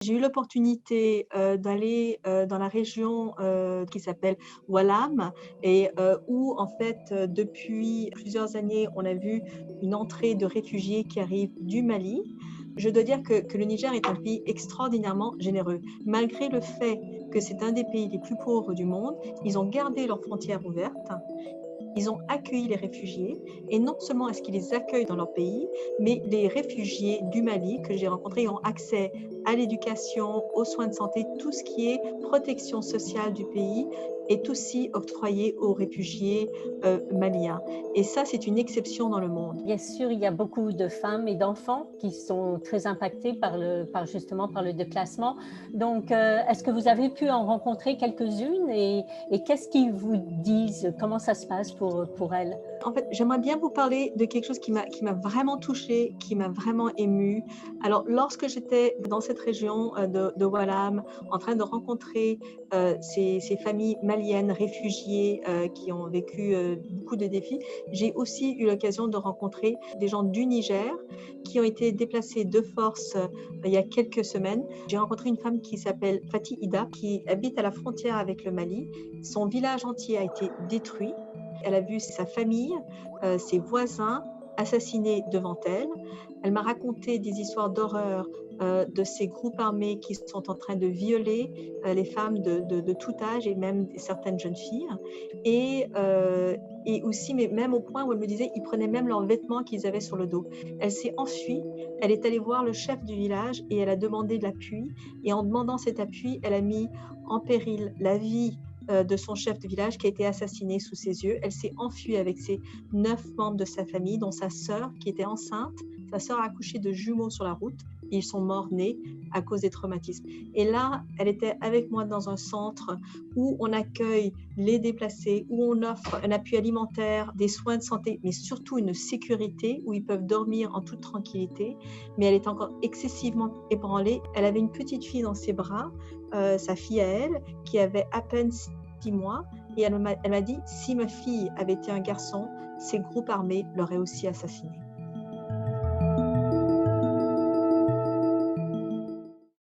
J'ai eu l'opportunité, d'aller, dans la région, qui s'appelle Wallam et où en fait, depuis plusieurs années, on a vu une entrée de réfugiés qui arrivent du Mali. Je dois dire que le Niger est un pays extraordinairement généreux. Malgré le fait que c'est un des pays les plus pauvres du monde, ils ont gardé leurs frontières ouvertes. Ils ont accueilli les réfugiés et non seulement est-ce qu'ils les accueillent dans leur pays, mais les réfugiés du Mali que j'ai rencontrés ont accès à l'éducation, aux soins de santé, tout ce qui est protection sociale du pays est aussi octroyé aux réfugiés maliens. Et ça, c'est une exception dans le monde. Bien sûr, il y a beaucoup de femmes et d'enfants qui sont très impactés par justement par le déplacement. Donc, est-ce que vous avez pu en rencontrer quelques-unes et qu'est-ce qu'ils vous disent? Comment ça se passe pour elles? En fait, j'aimerais bien vous parler de quelque chose qui m'a vraiment touchée, qui m'a vraiment émue. Alors, lorsque j'étais dans cette région, de Wallam, en train de rencontrer, ces familles maliennes réfugiées, qui ont vécu, beaucoup de défis, j'ai aussi eu l'occasion de rencontrer des gens du Niger qui ont été déplacés de force, il y a quelques semaines. J'ai rencontré une femme qui s'appelle Fati Ida, qui habite à la frontière avec le Mali. Son village entier a été détruit. Elle a vu sa famille, ses voisins assassinés devant elle. Elle m'a raconté des histoires d'horreur, de ces groupes armés qui sont en train de violer, les femmes de tout âge et même certaines jeunes filles et et aussi mais même au point où elle me disait, ils prenaient même leurs vêtements qu'ils avaient sur le dos. Elle s'est enfuie, elle est allée voir le chef du village et elle a demandé de l'appui et en demandant cet appui, elle a mis en péril la vie de son chef de village qui a été assassiné sous ses yeux. Elle s'est enfuie avec ses 9 membres de sa famille, dont sa sœur qui était enceinte. Sa sœur a accouché de jumeaux sur la route et ils sont morts-nés à cause des traumatismes. Et là, elle était avec moi dans un centre où on accueille les déplacés, où on offre un appui alimentaire, des soins de santé, mais surtout une sécurité où ils peuvent dormir en toute tranquillité. Mais elle est encore excessivement ébranlée. Elle avait une petite fille dans ses bras, sa fille à elle, qui avait à peine 6 mois et elle m'a dit: «Si ma fille avait été un garçon, ces groupes armés l'auraient aussi assassinée».